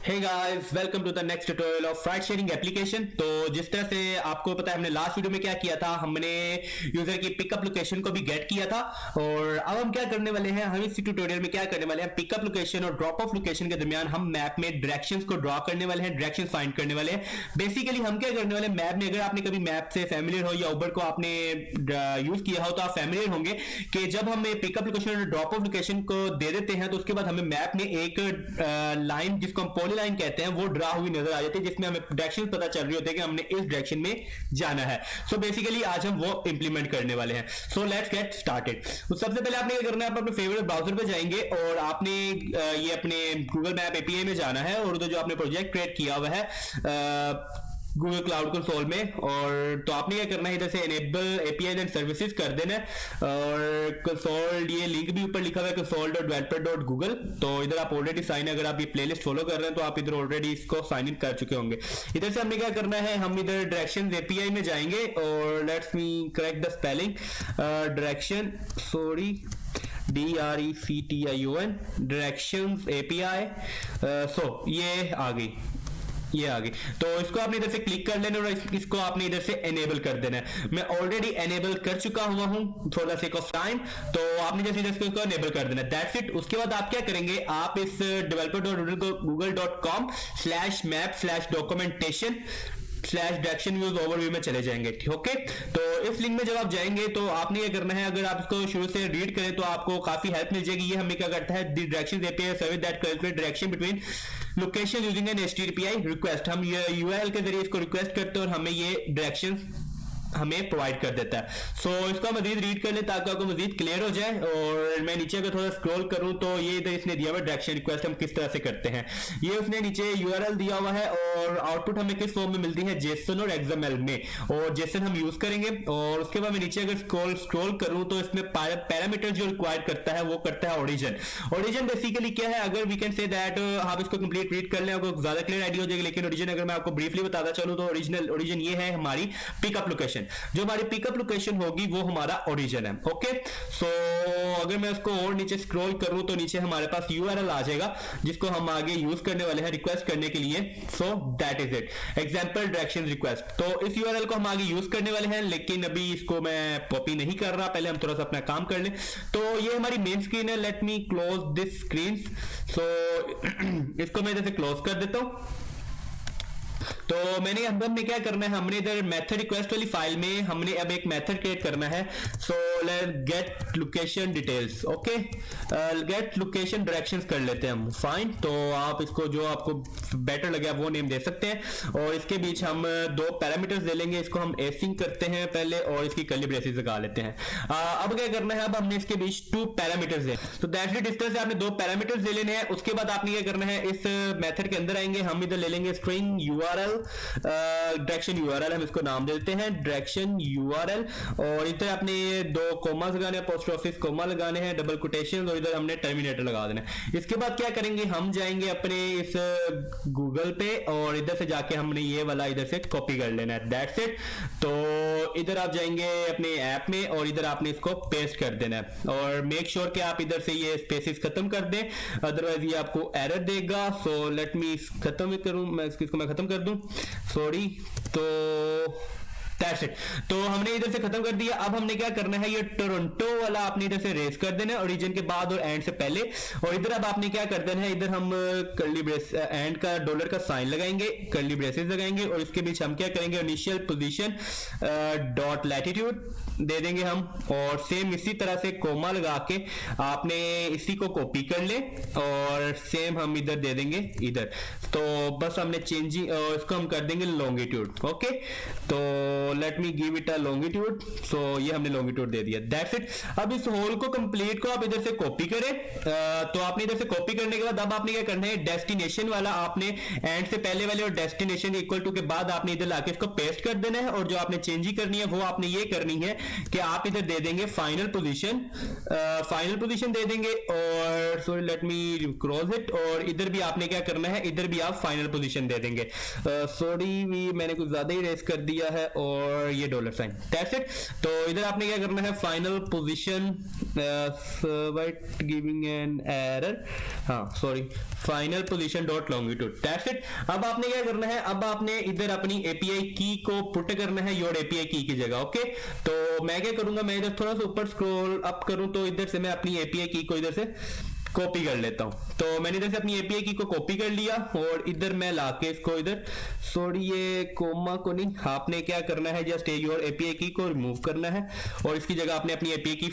Hey guys, welcome to the next tutorial of ride sharing application. तो जिस तरह से आपको पता है, हमने लास्ट वीडियो में क्या किया था, हमने यूजर की पिकअप लोकेशन को भी गेट किया था। और अब हम क्या करने वाले हैं, हम इस ट्यूटोरियल में क्या करने वाले हैं, पिकअप लोकेशन और ड्रॉप ऑफ लोकेशन के दरमियान हम मैप में डायरेक्शंस को ड्रॉ करने वाले हैं, डायरेक्शंस फाइंड करने वाले हैं। बेसिकली हम क्या करने वाले हैं, मैप में, अगर आपने कभी मैप से फैमिलियर हो या उबर को आपने यूज किया हो तो आप फैमिलियर होंगे कि जब हमें पिकअप लोकेशन और ड्रॉप ऑफ लोकेशन को दे देते हैं तो उसके बाद हमें मैप में एक लाइन, जिसको हम लाइन कहते हैं, वो ड्रा हुई नजर आ जाती है, जिसमें हमें डायरेक्शन पता चल रही होती है कि हमने इस डायरेक्शन में जाना है। सो बेसिकली आज हम वो इंप्लीमेंट करने वाले हैं। सो लेट्स गेट स्टार्टेड। तो सबसे पहले आपने क्या करना है, आप अपने फेवरेट ब्राउजर पे जाएंगे और आपने ये अपने गूगल मैप एपीआई में जाना है और उधर जो आपने प्रोजेक्ट क्रिएट किया हुआ है गूगल क्लाउड कंसोल में, और तो आपने क्या करना है, इधर से एनेबल एपीआई एंड सर्विसेज कर देना है। और कंसोल, ये लिंक भी ऊपर लिखा हुआ है console.developer.google। तो इधर आप ऑलरेडी साइन, अगर आप ये प्लेलिस्ट फॉलो कर रहे हैं तो आप इधर ऑलरेडी इसको साइन इन कर चुके होंगे। इधर से हमने क्या करना है, हम इधर डायरेक्शन एपीआई में जाएंगे और let's me correct the spelling, direction, sorry, DRECTION, directions API. So ये आ गई, ये आ गई। तो इसको आपने इधर से क्लिक कर लेना और इसको आपने इधर से एनेबल कर देना है। मैं ऑलरेडी एनेबल कर चुका हुआ हूं for the sake of time, तो आपने जैसे इधर इसको एनेबल कर देना है, दैट्स इट। उसके बाद आप क्या करेंगे, आप इस developer.google.com/map/documentation डायरेक्शन व्यूज ओवरव्यू में चले जाएंगे। ओके, तो इस लिंक में जब आप जाएंगे तो आपने क्या करना है, अगर आप इसको शुरू से रीड करें तो आपको काफी हेल्प मिल जाएगी। ये हमें क्या करता है, the direction API service that calculate direction between location using an HTTP request. हम ये यूआरएल के जरिए इसको रिक्वेस्ट करते हैं और हमें ये डायरेक्शन हमें प्रोवाइड कर देता है। सो इसको मजीद रीड कर लें ताकि आपको मजीद क्लियर हो जाए। और मैं नीचे अगर थोड़ा स्क्रॉल करूं तो ये इधर इसने दिया हुआ डायरेक्शन रिक्वेस्ट हम किस तरह से करते हैं, ये उसने नीचे यूआरएल दिया हुआ है और आउटपुट हमें किस फॉर्म में मिलती है, जेसन और एक्सएमएल में, और जेसन हम यूज करेंगे। और उसके बाद मैं नीचे अगर स्क्रॉल करूं तो इसमें पैरामीटर जो रिक्वायर करता है वो करता है ओरिजिन। ओरिजिन बेसिकली क्या है, अगर वी कैन से दैट, आप इसको कंप्लीट रीड कर लें, आपको ज्यादा क्लियर आइडिया हो जाएगा। लेकिन ओरिजिन अगर मैं आपको ब्रीफली बताता चलूं तो ओरिजिन ये है हमारी पिकअप लोकेशन। जो हमारी पिकअप लोकेशन होगी वो हमारा ओरिजिन है। ओके, सो अगर मैं इसको और नीचे स्क्रॉल करूं तो नीचे हमारे पास यूआरएल आ जाएगा जिसको हम आगे यूज करने वाले हैं रिक्वेस्ट करने के लिए। So that is it, example direction request. तो इस यूआरएल को हम आगे यूज करने वाले हैं, लेकिन अभी इसको मैं कॉपी नहीं कर रहा, पहले हम थोड़ा सा अपना काम कर लें। तो ये हमारी मेन स्क्रीन है, let me close this screen. So इसको मैं इधर से क्लोज कर देता हूं। तो हमने क्या करना है, हमने इधर मेथड रिक्वेस्ट वाली फाइल में हमने अब एक मेथड क्रिएट करना है। So let's get location details. Okay, get location directions कर लेते हैं हम, फाइन। तो आप इसको जो आपको बेटर लगे आप वो नेम दे सकते हैं। और इसके बीच हम दो पैरामीटर्स दे लेंगे, इसको हम एसिंग करते हैं पहले और इसकी कर्ली ब्रेसेस लगा लेते हैं। अब क्या करना है, अब हमने इसके बीच 2 पैरामीटर्स दे, तो दैट्स इट। इस तरह से आपने 2 पैरामीटर्स दे लेने हैं। उसके बाद आपने क्या करना है, इस मेथड के अंदर आएंगे, हम इधर ले लेंगे स्ट्रिंग यूआरएल, डायरेक्शन यूआरएल, हम इसको नाम देते हैं डायरेक्शन यूआरएल। और इधर आपने 2 कोमास लगाने हैं, पोस्टऑफिस कोमा लगाने हैं, डबल कोटेशन, और इधर हमने टर्मिनेटर लगा देना है। इसके बाद क्या करेंगे, हम जाएंगे अपने इस गूगल पे और इधर से जाके हमने ये वाला इधर से कॉपी कर लेना है, दैट्स इट। तो इधर आप जाएंगे अपने ऐप में और इधर आपने इसको पेस्ट कर देना है और मेक श्योर कि आप इधर से ये स्पेसेस खत्म कर दें, अदरवाइज ये आपको एरर देगा। सो लेट मी खत्म करूं, मैं इसको मैं खत्म कर दूं, सॉरी। तो दैट्स इट। तो हमने इधर से खत्म कर दिया। अब हमने क्या करना है, ये टोरंटो वाला आपने इधर से रेस कर देना है ओरिजिन के बाद और एंड से पहले। और इधर अब आपने क्या कर देना है, इधर हम कर्ली ब्रेस एंड का डॉलर का साइन लगाएंगे, कर्ली ब्रेसेस लगाएंगे और इसके बीच हम क्या करेंगे, इनिशियल पोजीशन डॉट लैटिट्यूड दे देंगे हम। और सेम इसी तरह से कोमा लगा के आपने इसी को कॉपी कर ले और सेम हम इधर दे देंगे इधर। तो बस हमने चेंजिंग, इसको हम कर देंगे लॉन्गिट्यूड। ओके, तो let me give it a longitude. So ये हमने लॉन्गिट्यूड दे दिया, दैट्स इट। अब इस होल को कंप्लीट को आप इधर से कॉपी करें। तो आपने इधर से कॉपी करने के बाद अब आपने क्या करना है, डेस्टिनेशन वाला आपने एंड से पहले वाले और डेस्टिनेशन इक्वल टू के बाद आपने इधर लाके इसको पेस्ट कर देना है। और जो आपने चेंजिंग करनी है वो आपने ये करनी है कि आप इधर दे देंगे फाइनल पोजीशन दे देंगे, और sorry let me cross it, और इधर भी आपने क्या करना है, इधर भी आप फाइनल पोजीशन दे देंगे। सॉरी मैंने कुछ ज्यादा ही रेस कर दिया है, और ये डॉलर साइन, दैट्स इट। तो इधर आपने क्या करना है, final position giving an error, हाँ sorry, final position dot longitude, that's it. अब आपने क्या करना है, अब आपने इधर अपनी एपीआई की को पुट करना है योर एपीआई की जगह। ओके, तो मैं क्या करूंगा, मैं इधर थोड़ा सा ऊपर स्क्रॉल अप करूं तो इधर से मैं अपनी एपीआई की को इधर से कॉपी कर लेता हूं। तो मैंने इधर से अपनी एपीआई की को कॉपी कर लिया, और इधर मैं लाके इसको इधर, सॉरी ये कोमा को नहीं, आपने क्या करना है, जस्ट योर एपीआई की को रिमूव करना है, और इसकी जगह आपने अपनी एपीआई की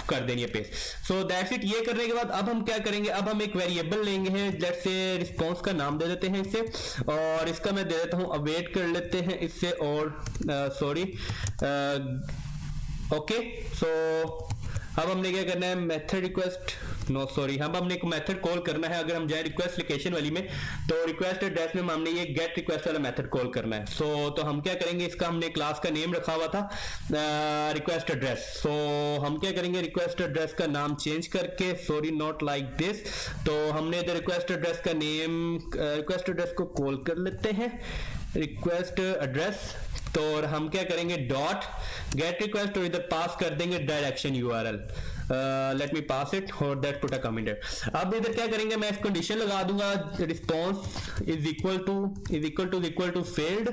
कर देनी है पेस्ट। So that's it. ये करने के बाद अब हम क्या करेंगे, अब हम एक वेरिएबल लेंगे हैं, लेट्स से रिस्पांस का नाम दे देते हैं इससे, और इसका मैं दे देता हूं अवेट कर लेते हैं इससे, और सॉरी ओके। सो अब हमने क्या करना है, मेथड रिक्वेस्ट, नो सॉरी, हम हमने एक मेथड कॉल करना है। अगर हम जाए रिक्वेस्ट लोकेशन वाली में, तो रिक्वेस्ट एड्रेस में हमने ये गेट रिक्वेस्ट वाला मेथड कॉल करना है। तो हम क्या करेंगे, इसका हमने क्लास का नेम रखा हुआ था रिक्वेस्ट एड्रेस, सो हम क्या करेंगे, रिक्वेस्ट एड्रेस का नाम चेंज करके, सॉरी नॉट लाइक दिस, तो हमने इधर रिक्वेस्ट एड्रेस का नेम, रिक्वेस्ट एड्रेस को कॉल कर लेते हैं रिक्वेस्ट एड्रेस, तो और हम क्या करेंगे, डॉट गेट रिक्वेस्ट, और इधर पास कर देंगे direction URL, let me pass it, और दैट पुट अ कमेंट। अब इधर क्या करेंगे, मैं इस कंडीशन लगा दूंगा, response is equal to failed,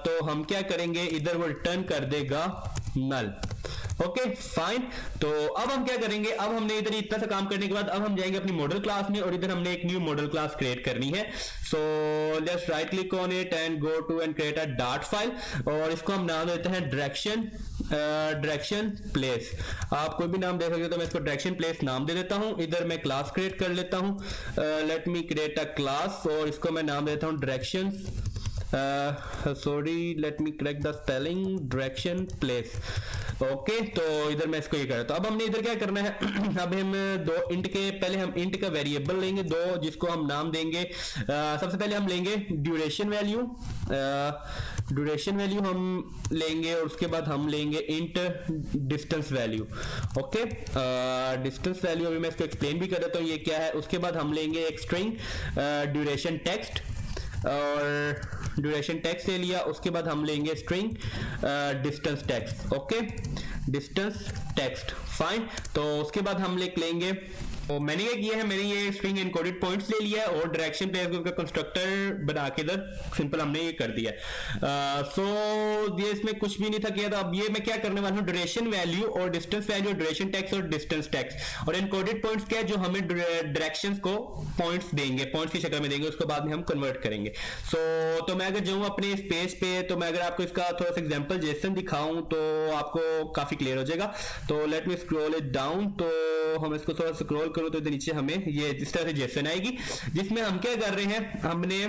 तो हम क्या करेंगे, इधर वो रिटर्न कर देगा नल। Okay fine. तो अब हम क्या करेंगे, अब हमने इधर इतना सा काम करने के बाद अब हम जाएंगे अपनी मॉडल क्लास में, और इधर हमने एक न्यू मॉडल क्लास क्रिएट करनी है। So let's right click on it and go to and create a dot file, और इसको हम नाम देते हैं डायरेक्शन प्लेस। आप कोई भी नाम दे सकते हो, तो मैं इसको डायरेक्शन प्लेस नाम दे देता हूं। इधर मैं क्लास क्रिएट कर लेता हूं, let me create a class, और इसको मैं नाम देता हूं direction, sorry let me correct the spelling, direction place. Okay, तो इधर मैं इसको ये कर रहा हूं। अब हमने इधर क्या करना है अब हम दो इंट के, पहले हम इंट का वेरिएबल लेंगे दो, जिसको हम नाम देंगे, सबसे पहले हम लेंगे ड्यूरेशन वैल्यू, हम लेंगे, और उसके बाद हम लेंगे int distance value. Okay, distance value अभी मैं इसको एक्सप्लेन भी कर देता हूँ ये क्या है। उसके बाद हम लेंगे एक स्ट्रिंग ड्यूरेशन टेक्स्ट, और ड्यूरेशन टेक्स्ट ले लिया। उसके बाद हम लेंगे string distance text. Okay, distance text fine. तो उसके बाद हम लेंगे, तो मैंने ये किया है, मैंने ये स्ट्रिंग एनकोडेड पॉइंट्स ले लिया है, और डायरेक्शन प्लेस का कंस्ट्रक्टर बना के इधर सिंपल हमने ये कर दिया। सो ये इसमें कुछ भी नहीं था किया था। अब ये मैं क्या करने वाला हूँ, ड्यूरेशन वैल्यू और डिस्टेंस वैल्यू, ड्यूरेशन टेक्स्ट और डिस्टेंस टेक्स्ट, और एनकोडेड पॉइंट्स क्या है, जो हमें डायरेक्शंस को पॉइंट्स देंगे, पॉइंट्स की शक्ल में देंगे, उसको बाद में हम कन्वर्ट करेंगे। तो मैं अगर जाऊँ अपने इस पेज पे, तो मैं अगर आपको इसका थोड़ा सा एग्जाम्पल जेसन दिखाऊं तो आपको काफी क्लियर हो जाएगा। तो let me scroll it down, तो हम इसको थोड़ा स्क्रॉल करो तो इधर नीचे हमें ये इस तरह से जेसन आएगी, जिसमें हम क्या कर रहे हैं, हमने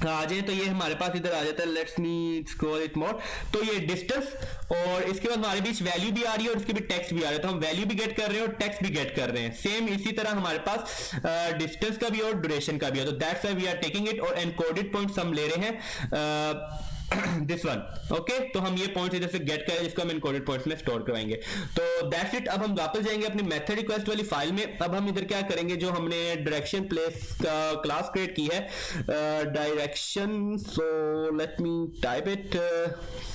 आ जाए तो ये हमारे पास इधर आ जाता है, let's me scroll it more. तो ये डिस्टेंस, और इसके बाद हमारे बीच वैल्यू भी आ रही है, और इसके भी टेक्स्ट भी आ रहा है, तो हम वैल्यू भी गेट कर रहे हैं और टेक्स्ट भी गेट कर रहे हैं। सेम इसी तरह हमारे पास डिस्टेंस का भी और ड्यूरेशन का भी है, तो that's why we are taking it, और एनकोडेड पॉइंट्स हम ले रहे हैं दिस वन। ओके, तो हम ये पॉइंट्स इधर से गेट करें, जिसको हम एनकोडेड पॉइंट्स में स्टोर करवाएंगे। तो दैट्स इट। अब हम वापस जाएंगे अपनी मेथड रिक्वेस्ट वाली फाइल में। अब हम इधर क्या करेंगे, जो हमने डायरेक्शन प्लेस का क्लास क्रिएट की है, direction, so let me type it,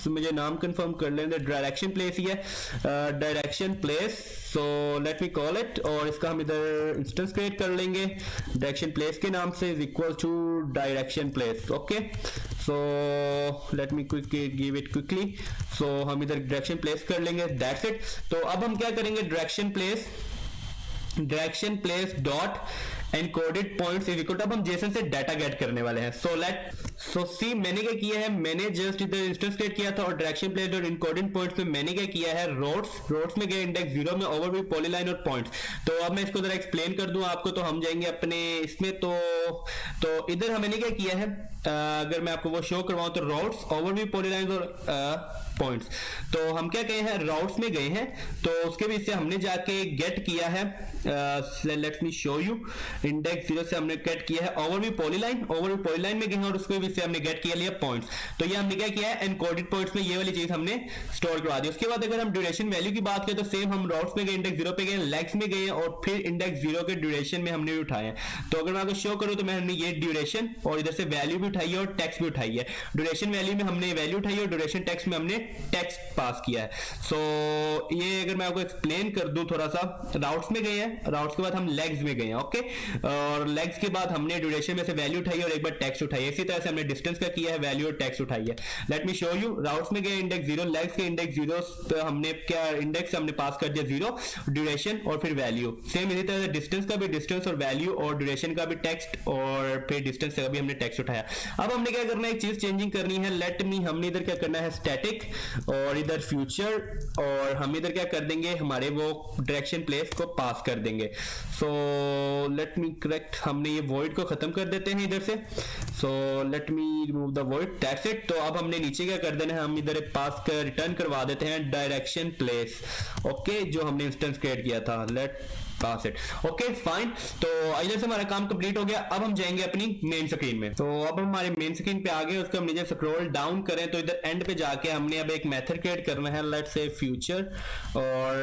मुझे नाम कंफर्म कर लेंगे, डायरेक्शन प्लेस ही है, direction place, so let me call it, और इसका हम इधर इंस्टेंस क्रिएट कर लेंगे डायरेक्शन प्लेस के नाम से, is equal to direction place. Okay, so let me quickly give it quickly, so हम इधर डायरेक्शन प्लेस कर लेंगे, दैट्स इट। तो अब हम क्या करेंगे, direction place dot encoded points is equal to, अब हम जेसन से डाटा गेट करने वाले हैं। सो सी मैंने क्या किया है, मैंने जस्ट इधर इंस्टेंस क्रिएट किया था, और direction place dot encoded points में मैंने क्या किया है, रोड्स में गए इंडेक्स 0 में, ओवरव्यू, पॉलीलाइन और पॉइंट्स। तो अब मैं इसको जरा एक्सप्लेन कर दूं आपको, तो हम जाएंगे अपने इसमें, तो इधर मैंने क्या किया है, अगर मैं आपको वो शो करवाऊं, तो रोड्स, ओवरव्यू, पॉलीलाइन और पॉइंट्स। तो हम क्या कहे हैं, राउट्स में गए हैं, तो उसके बीच से हमने जाके गेट किया है, let me show you index 0 से हमने गेट किया है ओवरव्यू पॉलीलाइन में गए हैं और उसको भी से हमने गेट किया लिया पॉइंट्स। तो ये हमने क्या किया है, एनकोडेड पॉइंट्स में ये वाली चीज हमने स्टोर करवा दी। उसके बाद अगर हम ड्यूरेशन वैल्यू की बात करें तो सेम हम राउट्स में गए, इंडेक्स 0 पे गए, लेग्स में गए और फिर इंडेक्स 0 के ड्यूरेशन में हमने उठाए। तो अगर मैं आपको शो करूं तो मैं हमने ये ड्यूरेशन और इधर से वैल्यू भी उठाई है और टेक्स्ट भी उठाई है। ड्यूरेशन वैल्यू में हमने वैल्यू उठाई है और ड्यूरेशन टेक्स्ट में हमने टेक्स्ट पास किया है। सो ये अगर मैं आपको एक्सप्लेन कर दूं थोड़ा सा, राउट्स में गए हैं, राउट्स के बाद हम लेग्स में गए हैं, ओके, और लेग्स के बाद हमने ड्यूरेशन में से वैल्यू उठाई और एक बार टेक्स्ट उठाई है। इसी तरह से हमने डिस्टेंस का किया है, वैल्यू और टेक्स्ट उठाई है। Let me show you, routes में गए इंडेक्स 0, लेग्स के इंडेक्स 0 तो हमने क्या इंडेक्स हमने पास कर दिया 0, ड्यूरेशन और फिर वैल्यू। सेम इसी तरह से डिस्टेंस का भी डिस्टेंस और वैल्यू और ड्यूरेशन का भी टेक्स्ट और फिर डिस्टेंस का भी हमने टेक्स्ट उठाया। अब हमने क्या करना है, एक चीज चेंजिंग करनी है। लेट मी, हमने इधर क्या करना है स्टैटिक और इधर फ्यूचर, और हम इधर क्या कर देंगे हमारे वो डायरेक्शन प्लेस को पास कर देंगे। सो लेट मी करेक्ट, हमने ये वॉइड को खत्म कर देते हैं इधर से। सो let me remove the void, that's it. तो अब हमने नीचे क्या कर देना है, हम इधर पास कर रिटर्न करवा देते हैं डायरेक्शन प्लेस, ओके, जो हमने इंस्टेंस क्रिएट किया था। Let pass it, okay fine. तो इधर से हमारा काम कंप्लीट हो गया। अब हम जाएंगे अपनी मेन स्क्रीन में। तो अब हम हमारे मेन स्क्रीन पे आ गए, उसको हम नीचे स्क्रॉल डाउन करें तो इधर एंड पे जाके हमने अब एक मेथड क्रिएट करना है, लेट्स से फ्यूचर, और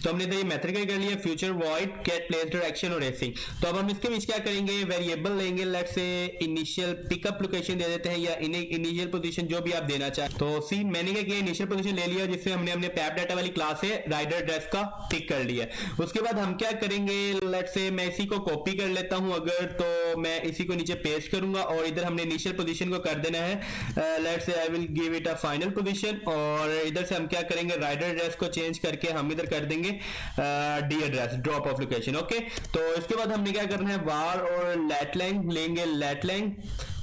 तो हमने इधर ये मेथड क्रिएट कर लिया future void get place direction और रेसिंग। तो अब हम इसके बीच क्या करेंगे, वेरिएबल लेंगे, let's say initial pickup location दे देते हैं या इनिशियल पोजीशन जो भी आप देना चाहें। तो सी मैंने क्या किया, इनिशियल पोजीशन ले लिया जिससे हमने अपने पैप डाटा वाली क्लास से राइडर एड्रेस का पिक कर लिया। उसके बाद हम क्या करेंगे, लेट्स से मैं इसी को कॉपी कर लेता हूं अगर, तो मैं इसी को नीचे पेस्ट करूंगा और इधर हमने इनिशियल पोजीशन को कर देना है, let's say I will give it a final position, और इधर से हम क्या करेंगे राइडर एड्रेस को चेंज करके हम इधर कर देंगे D address, drop of location, okay. तो इसके बाद हमने क्या करना है, वार और लेटलैंग लेंगे, लेटलैंग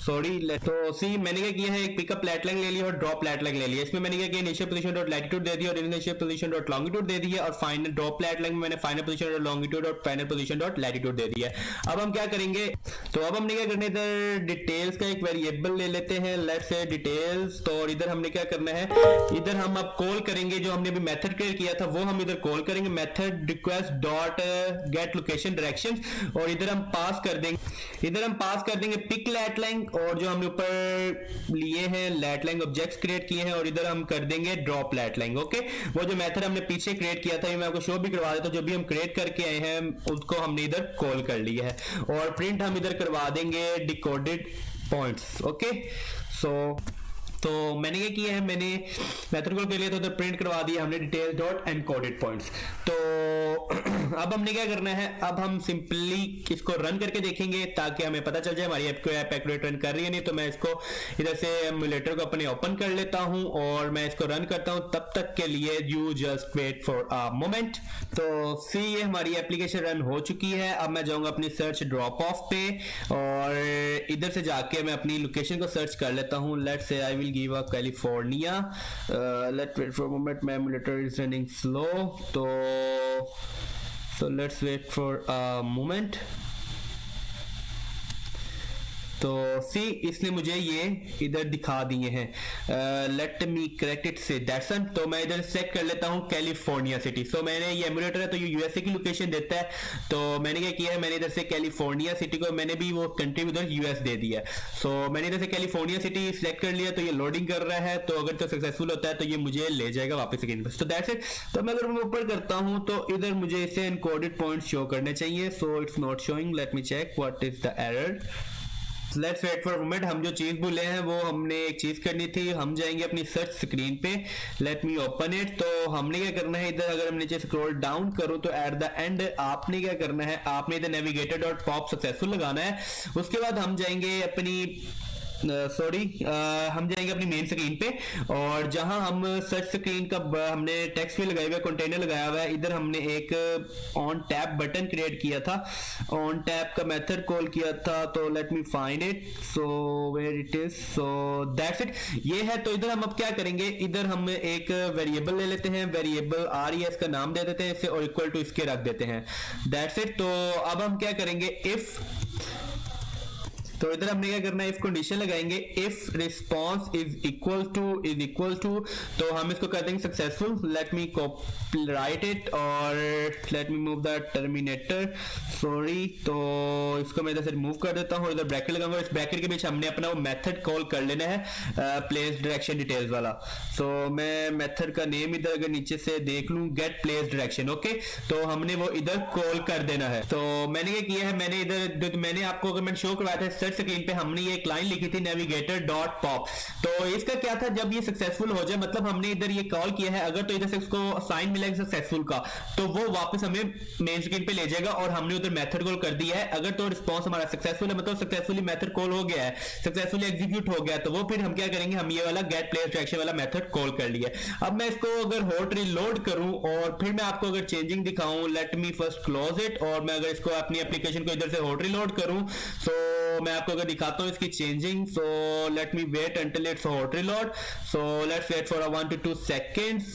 सॉरी, तो सी मैंने क्या किया है, एक पिकअप लेटलैंग ले लिया और ड्रॉप लेटलैंग ले लिया। इसमें मैंने क्या किया, इनिशियल पोजीशन डॉट लैटिट्यूड दे दिया और इनिशियल पोजीशन डॉट लॉन्गिट्यूड दे दिया, और फाइनल ड्रॉप लेटलैंग में मैंने फाइनल पोजीशन डॉट लॉन्गिट्यूड और फाइनल पोजीशन डॉट लैटिट्यूड दे दिया। अब हम क्या करेंगे, तो अब हमने क्या करना है, इधर डिटेल्स का एक वेरिएबल ले लेते हैं, लेट्स से डिटेल्स। तो इधर हमने क्या करना है, इधर हम अब कॉल करेंगे जो हमने अभी मेथड क्रिएट किया था वो हम इधर कॉल करेंगे, method request dot gate location direction, और इधर हम पास कर देंगे पिक लेटलैंग, और जो हमने ऊपर लिए हैं लेटलैंग ऑब्जेक्ट्स क्रिएट किए हैं, और इधर हम कर देंगे ड्रॉप लेटलैंग, ओके। वो जो मेथड हमने पीछे क्रिएट किया था ये मैं आपको शो भी करवा देता हूं, जो भी हम क्रिएट करके आए हैं उसको हमने इधर कॉल कर लिया है, और प्रिंट हम इधर करवा देंगे डिकोडेड पॉइंट्स, ओके। तो मैंने क्या किया है, मैंने मेथड कॉल के लिए तो प्रिंट करवा दिया हमने डिटेल्स डॉट एनकोडेड पॉइंट्स। तो अब हमने क्या करना है, अब हम सिंपली इसको रन करके देखेंगे ताकि हमें पता चल जाए हमारी ऐप एक्यूरेट रन कर रही है नहीं। तो मैं इसको इधर से एमुलेटर को अपने ओपन कर लेता हूं और मैं इसको रन करता हूं, तब तक के लिए you just wait for a moment. तो सी ये हमारी एप्लीकेशन रन हो चुकी है। अब मैं जाऊंगा अपनी सर्च ड्रॉप ऑफ पे और इधर से जाके मैं अपनी लोकेशन को सर्च कर लेता हूं, let's say I will give a California, let's wait for a moment, my emulator is running slow, so let's wait for a moment। तो सी इसने मुझे ये इधर दिखा दिए हैं, लेट मी करेक्ट इट से दैट्सन। तो मैं इधर सेट कर लेता हूँ कैलिफोर्निया सिटी। सो मैंने ये एमुलेटर है तो ये यूएसए की लोकेशन देता है, तो मैंने क्या किया है, मैंने इधर से कैलिफोर्निया सिटी को मैंने भी वो कंट्री उधर यूएस दे दिया है। सो मैंने इधर से कैलिफोर्निया सिटी सिलेक्ट कर लिया, तो ये लोडिंग कर रहा है, तो अगर तो सक्सेसफुल होता है तो ये मुझे ले जाएगा वापस स्क्रीन पर। तो दैट्स इट। तो मैं अगर मैं ऊपर करता हूँ तो इधर मुझे इसे एनकोडेड पॉइंट्स शो करने चाहिए, so it's not showing, let me check what is the error. Let's wait for moment. हम जो चीज भूले हैं वो हमने एक चीज करनी थी, हम जाएंगे अपनी सर्च स्क्रीन पे, लेट मी ओपन इट। तो हमने क्या करना है, इधर अगर हम नीचे स्क्रॉल डाउन करूं तो एट द एंड आपने क्या करना है, आपने इधर नेविगेटर डॉट पॉप सक्सेसफुल लगाना है। उसके बाद हम जाएंगे अपनी हम जाएंगे अपनी मेन स्क्रीन पे, और जहां हम सर्च स्क्रीन का हमने टेक्स्ट भी लगाया हुआ है, कंटेनर लगाया हुआ है, इधर हमने एक ऑन टैप बटन क्रिएट किया था, ऑन टैप का मेथड कॉल किया था। तो let me find it, so where it is, so that's it, ये है। तो इधर हम अब क्या करेंगे, इधर हम एक वेरिएबल ले लेते हैं, वेरिएबल RES का नाम दे देते हैं इसे और इक्वल टू इसके रख देते हैं, दैट्स इट। तो अब हम क्या करेंगे, तो इधर हमने क्या करना है, इफ कंडीशन लगाएंगे, if response is equal to, तो हम इसको कर देंगे successful. Let me write it और let me move the terminator, sorry, तो इसको मैं इधर से रिमूव कर देता हूँ, इधर ब्रैकेट लगाऊंगा, इस ब्रैकेट के बीच हमने अपना वो मेथड कॉल कर लेना है प्लेस डायरेक्शन डिटेल्स वाला। तो मैं मेथड का नेम इधर अगर नीचे से देख लूं, गेट प्लेस डायरेक्शन, ओके, तो हमने वो इधर कॉल कर देना है। तो मैंने क्या किया है, मैंने इधर मैंने आपको अगर मैंने शो करवाया था सर्च स्क्रीन पे, हमने ये एक लाइन लिखी थी नेविगेटर डॉट पॉप। तो इसका क्या था, जब ये सक्सेसफुल हो जाए, मतलब हमने इधर ये कॉल किया है, अगर तो इधर से उसको साइन मिलेगा सक्सेसफुल का, तो वो वापस हमें मेन स्क्रीन पे ले जाएगा और हमने उधर मेथड कॉल कर दिया है। अगर तो रिस्पांस हमारा सक्सेसफुल है, मतलब सक्सेसफुली मेथड कॉल हो गया है, सक्सेसफुली एग्जीक्यूट हो गया, तो वो फिर हम क्या करेंगे, हम ये वाला गेट प्लेस डायरेक्शन वाला मेथड कॉल कर लिया। अब मैं इसको अगर हॉट रीलोड करूं और फिर मैं आपको अगर चेंजिंग दिखाऊं, let me first close it, और मैं अगर इसको अपनी एप्लीकेशन को इधर से हॉट रीलोड करूं, तो मैं आपको अगर दिखाता हूं इसकी changing. So let me wait until it's hot reload, so let's wait for 1 to 2 seconds।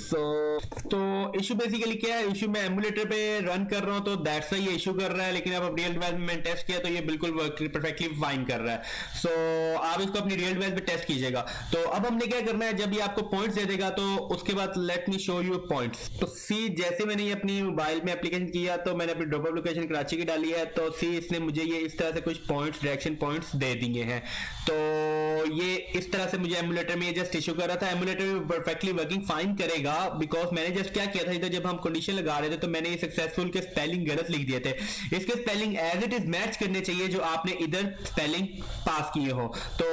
तो इशू बेसिकली क्या है, इशू मैं एमुलेटर पे रन कर रहा हूं, तो दैट्स ये इशू कर रहा है, लेकिन अब रियल डिवाइस में टेस्ट किया तो ये बिल्कुल परफेक्टली फाइन कर रहा है। सो आप इसको अपनी रियल डिवाइस पे टेस्ट कीजिएगा। तो अब हमने क्या करना है, जब ये आपको पॉइंट्स दे देगा, तो उसके बाद let me show you points. तो सी, जैसे मैंने ये अपनी मोबाइल में एप्लीकेशन किया, तो मैंने अपनी ड्रॉप लोकेशन कराची की डाली है, तो सी इसने मुझे ये इस तरह से कुछ पॉइंट्स, डायरेक्शन पॉइंट्स दे दिए हैं। तो ये इस तरह से मुझे एमुलेटर में ये जस्ट इशू कर रहा था। एमुलेटर भी परफेक्टली वर्किंग फाइन करेगा, बिकॉज मैंने जस्ट क्या किया था, इधर जब हम कंडीशन लगा रहे थे, तो मैंने ये सक्सेसफुल के स्पेलिंग गलत लिख दिए थे। इसके spelling as it is match करने चाहिए जो आपने इधर स्पेलिंग पास किए हो। तो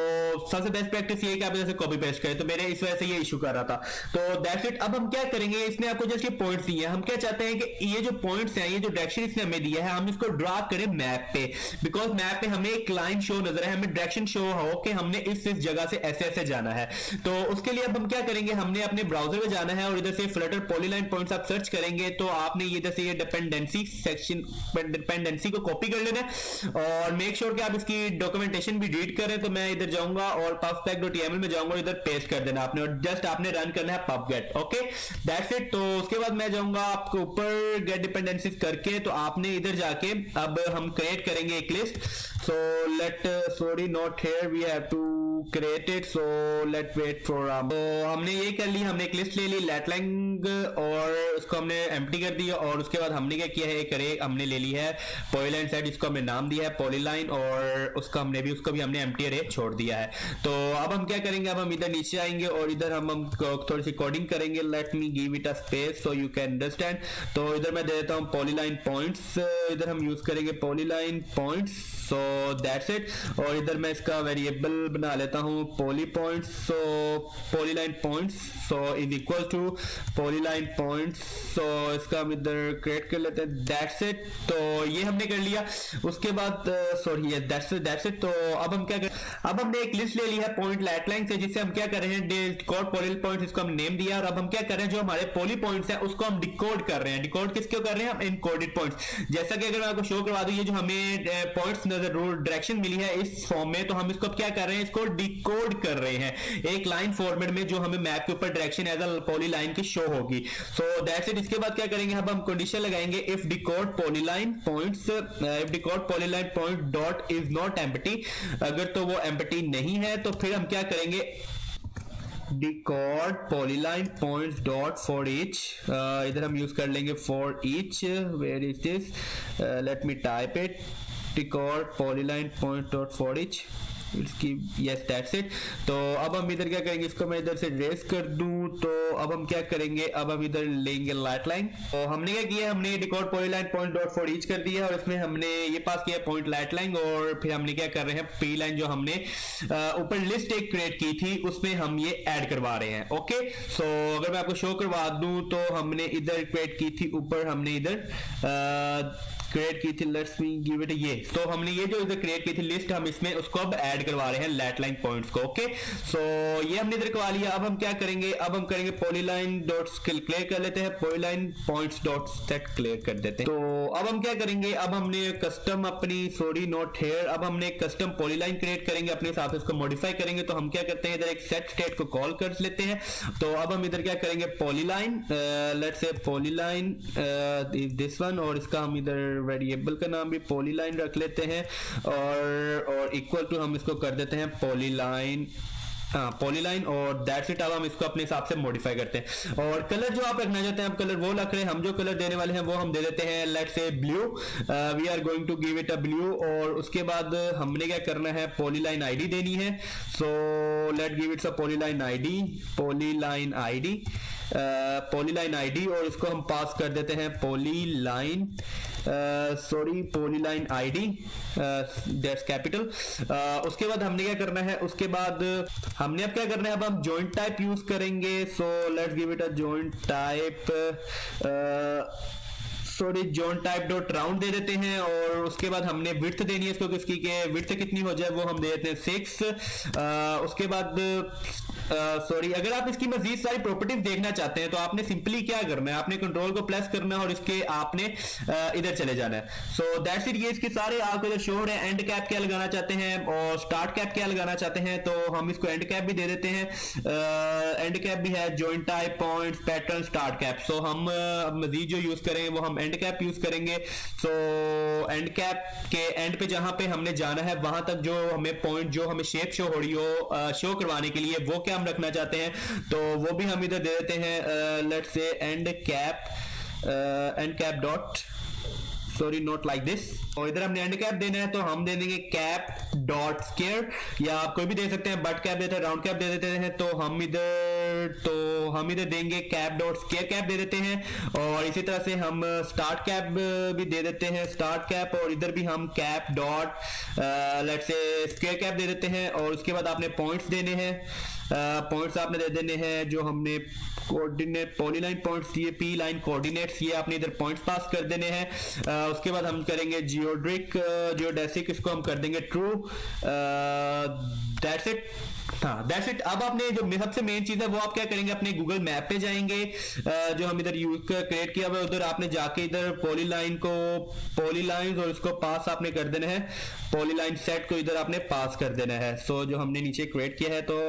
सबसे बेस्ट प्रैक्टिस ये है कि आप इधर से कॉपी पेस्ट करें, तो मेरे इस वजह से ये इशू कर रहा था। तो दैट्स इट। अब हम क्या करेंगे, इसने आपको जस्ट ये पॉइंट्स दिए हैं, हम क्या चाहते हैं कि ये जो पॉइंट्स हैं, ये जो डायरेक्शन इसने हमें दिया है, हम इसको ड्रा करें मैप पे, बिकॉज मैप पे हमें एक लाइन शो नजर है, हमें डायरेक्शन शो हो कि हमने इस जगह से ऐसे ऐसे जाना है। तो उसके लिए अब हम क्या करेंगे, हमने अपने ब्राउजर में जाना है और इधर से फ्लटर पॉलीलाइन पॉइंट्स आप सर्च करेंगे, तो आपने ये इधर से ये डिपेंडेंसी सेक्शन, डिपेंडेंसी को कॉपी कर लेना है और मेक श्योर कि आप इसकी डॉक्यूमेंटेशन भी रीड करें। तो मैं इधर जाऊंगा और pubspec.yaml में जाऊंगा, इधर पेस्ट कर देना आपने और जस्ट आपने रन करना है pubget, ओके, दैट्स इट। तो उसके बाद मैं जाऊंगा आपको ऊपर गेट डिपेंडेंसीज करके, तो आपने इधर जाके अब हम क्रिएट करेंगे एक list. So let, sorry not here, we have to create it, so let wait for. तो हमने ये कर ली, हमने एक लिस्ट ले ली लेटलैंग और उसको हमने एम्प्टी कर दिया, और उसके बाद हमने क्या किया है, एक अरे हमने ले ली है पॉलीलाइन सेट, जिसको हमने नाम दिया है पॉलीलाइन, और उसको भी हमने एम्प्टी अरे छोड़ दिया है। तो अब हम क्या करेंगे, अब हम इधर नीचे आएंगे और इधर हम थोड़ी सी कोडिंग करेंगे। Late me give it a space so you can understand. तो इधर मैं दे देता हूँ पॉलीलाइन पॉइंट्स, इधर हम यूज करेंगे polyline points, so that's it. और इधर मैं इसका वेरिएबल बना लेता हूँ poly points, so polyline points so is equal to polyline points, so इसका हम इधर क्रिएट कर लेते हैं, दैट्स इट। तो ये हमने कर लिया। उसके बाद सॉरी यस दैट्स इट। तो अब हम क्या करें, अब हमने एक लिस्ट ले ली है पॉइंट लेटलाइन से, जिससे हम क्या कर रहे हैं, डिकोड पॉली पॉइंट्स, इसको हम नेम दिया, और अब हम क्या कर रहे हैं, जो हमारे पॉली पॉइंट्स है उसको हम डिकोड कर रहे हैं। डिकोड किसको कर रहे हैं, हम इनकोडेड पॉइंट्स। जैसा कि अगर मैं आपको शो करवा दूं, ये जो हमें पॉइंट्स नजर डायरेक्शन मिली है इस फॉर्म में, तो हम इसको क्या कर रहे हैं, इसको डिकोड कर रहे हैं एक लाइन फॉर्मेट में, जो हमें मैप के ऊपर direction as a polyline की शो होगी। So that's it. इसके बाद क्या करेंगे, अब हम कंडीशन लगाएंगे, if decode polyline points, if decode polyline point dot is not empty, अगर तो वो एम्प्टी नहीं है, तो फिर हम क्या करेंगे, decode polyline points dot for each, इधर हम यूज कर लेंगे for each, where is this, let me type it, decode polyline point dot for each, इसकी यस दैट्स इट। तो अब हम इधर क्या करेंगे, इसको मैं इधर से रेस कर दूं, तो अब हम क्या करेंगे, अब हम इधर लेंगे लाइटलाइन। तो हमने क्या किया, हमने decode polyline point dot for each कर दिया और इसमें हमने ये पास किया पॉइंट लाइटलाइन, और फिर हमने क्या कर रहे हैं, पी लाइन जो हमने ऊपर लिस्ट एक क्रिएट की थी उसमें हम ये ऐड करवा रहे हैं, ओके। सो अगर मैं आपको शो करवा दूं, तो हमने इधर क्रिएट की थी, ऊपर हमने इधर क्रिएट की थी, लेट्स मी गिव इट ये। तो हमने ये जो इधर क्रिएट की थी लिस्ट, हम इसमें उसको अब ऐड करवा रहे हैं लेटलाइन पॉइंट्स को, ओके। सो ये हमने इधर करवा लिया। अब हम क्या करेंगे, अब हम करेंगे पॉलीलाइन डॉट क्लियर कर लेते हैं, polyline points dot set clear कर देते हैं। तो अब हम क्या करेंगे, अब हमने कस्टम अपनी, सॉरी नॉट हियर, अब हमने कस्टम पॉलीलाइन क्रिएट करेंगे, अपने हिसाब से इसको मॉडिफाई करेंगे। तो हम क्या करते हैं, इधर एक सेट स्टेट को कॉल कर लेते हैं। तो अब हम इधर क्या करेंगे, polyline, let's say polyline this one, और इसका हम इधर वेरिएबल का नाम भी पॉलीलाइन रख लेते हैं और इक्वल टू हम इसको कर देते हैं पॉलीलाइन, पॉलीलाइन, और दैट्स इट। अब हम इसको अपने हिसाब से मॉडिफाई करते हैं। और कलर जो आप रखना चाहते हैं आप कलर वो रख रहे हैं, हम जो कलर देने वाले हैं वो हम दे देते हैं let's say blue, we are going to give it a blue. और उसके बाद हमने क्या करना है, पॉलीलाइन आईडी देनी है। So let give it's a polyline ID, polyline ID, और इसको हम पास कर देते हैं पॉलीलाइन आईडी, दैट्स कैपिटल। उसके बाद हमने क्या करना है, उसके बाद हमने अब क्या करना है, अब हम जॉइंट टाइप यूज करेंगे। So let's give it a joint type, joint type dot round दे देते हैं। और उसके बाद हमने विड्थ देनी है इसको, किसकी के विड्थ कितनी हो जाए वो हम दे देते हैं 6। उसके बाद अगर आप इसकी मजीद सारी प्रॉपर्टीज देखना चाहते हैं तो आपने सिंपली क्या करना है, आपने कंट्रोल को प्लस करना है और इसके आपने इधर चले जाना है। सो दैट्स इट, ये इसके सारे आपको इधर शो हो रहे हैं। एंड कैप क्या लगाना चाहते हैं और स्टार्ट कैप क्या लगाना चाहते हैं, तो हम इसको एंड कैप भी दे देते हैं। एंड कैप भी है, joint type, points, pattern, start cap. So हम मजीद जो यूज करेंगे वो हम एंड कैप यूज करेंगे। सो एंड कैप के एंड पे जहां पे हमने जाना है वहां तक जो हमें पॉइंट, जो हमें शेप शो हो रही हो, शो करवाने के लिए वो क्या हम रखना चाहते हैं, तो वो भी हम इधर दे देते हैं लेट्स से and cap dot, sorry not like this. और इधर हमने एंड कैप देना है तो हम दे देंगे कैप डॉट स्केयर, या आप कोई भी दे सकते हैं, बट कैप देते हैं, राउंड कैप दे देते हैं, तो हम इधर देंगे कैप डॉट स्केयर कैप दे देते हैं। और इसी तरह से हम स्टार्ट कैप भी दे देते हैं, स्टार्ट कैप, और इधर भी हम कैप डॉट लेट्स से स्केयर कैप दे देते हैं। और उसके बाद आपने पॉइंट्स देने हैं, पॉइंट्स आपने दे देने हैं जो हमने कोऑर्डिनेट पॉलीलाइन पॉइंट्स दिए, पी लाइन कोऑर्डिनेट्स, ये आपने इधर पॉइंट्स पास कर देने हैं। उसके बाद हम करेंगे जियोडेसिक, इसको हम कर देंगे ट्रू। दैट्स इट, हाँ दैट्स इट। अब आपने जो सबसे मेन चीज है वो आप क्या करेंगे, अपने गूगल मैप पे जाएंगे, जो हम इधर यूज क्रिएट किया हुआ है उधर आपने जाके इधर पॉलीलाइन और इसको पास आपने कर देना है, पॉलीलाइन सेट को इधर आपने पास कर देना है। सो जो हमने नीचे क्रिएट किया है तो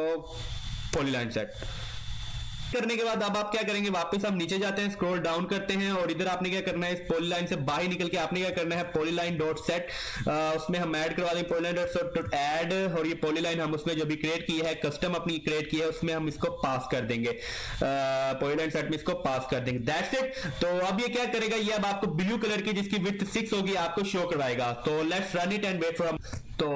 पॉलीलाइन सेट करने के बाद अब आप क्या करेंगे, वापस हम नीचे जाते हैं, स्क्रॉल डाउन करते हैं, और इधर आपने क्या करना है, इस पॉलीलाइन से बाहर निकल के आपने क्या करना है, पॉलीलाइन डॉट सेट, उसमें हम ऐड करवा देंगे पॉलीलाइन डॉट ऐड, और ये पॉलीलाइन हम उसमें जो भी क्रिएट की है, कस्टम अपनी क्रिएट की है, उसमें हम इसको पास कर देंगे, पॉलीलाइन सेट में इसको पास कर देंगे। That's it. तो अब ये क्या करेगा, ये अब आपको ब्लू कलर की जिसकी विड्थ 6 होगी आपको शो करवाएगा। तो let's run it and wait for, तो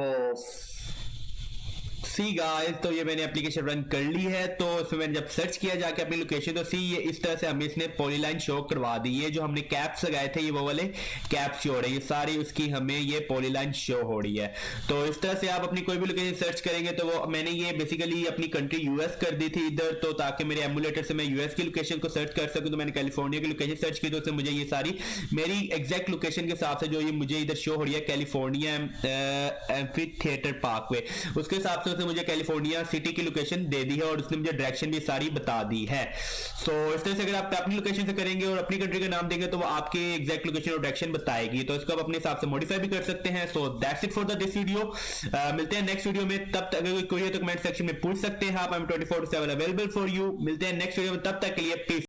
सी गाइस, तो ये मैंने एप्लीकेशन रन कर ली है। तो इसमें मैंने जब सर्च किया जाके अपनी लोकेशन, तो सी ये इस तरह से हमें इसने पॉलीलाइन शो करवा दी। ये जो हमने कैप्स लगाए थे ये वो वाले कैप्स शो हो रहे हैं, ये सारी उसकी हमें ये पॉलीलाइन शो हो रही है। तो इस तरह से आप अपनी कोई भी लोकेशन सर्च करेंगे, तो वो मैंने ये बेसिकली अपनी कंट्री यूएस कर दी थी इधर, तो ताकि मेरे एमुलेटर से मैं यूएस की लोकेशन को सर्च कर सकूं। तो मैंने कैलिफोर्निया की लोकेशन सर्च की, तो उससे मुझे ये सारी मेरी एग्जैक्ट लोकेशन के हिसाब से जो ये मुझे इधर शो हो रही है कैलिफोर्निया एम्फी थिएटर पार्कवे, उसके हिसाब से मुझे कैलिफोर्निया सिटी की लोकेशन दे दी है, और उसने मुझे डायरेक्शन भी सारी बता दी है। सो इस तरह से अगर आप अपनी लोकेशन से करेंगे और अपनी कंट्री का नाम देंगे तो वो आपके एग्जैक्ट लोकेशन और डायरेक्शन बताएगी। तो इसको आप अपने हिसाब से मॉडिफाई भी कर सकते हैं। सो that's it for this video. मिलते हैं नेक्स्ट वीडियो में, तब तक अगर कोई है तो कमेंट सेक्शन में पूछ सकते हैं आप। I am 24/7 available for you. मिलते हैं नेक्स्ट वीडियो में, तब तक के लिए पीस।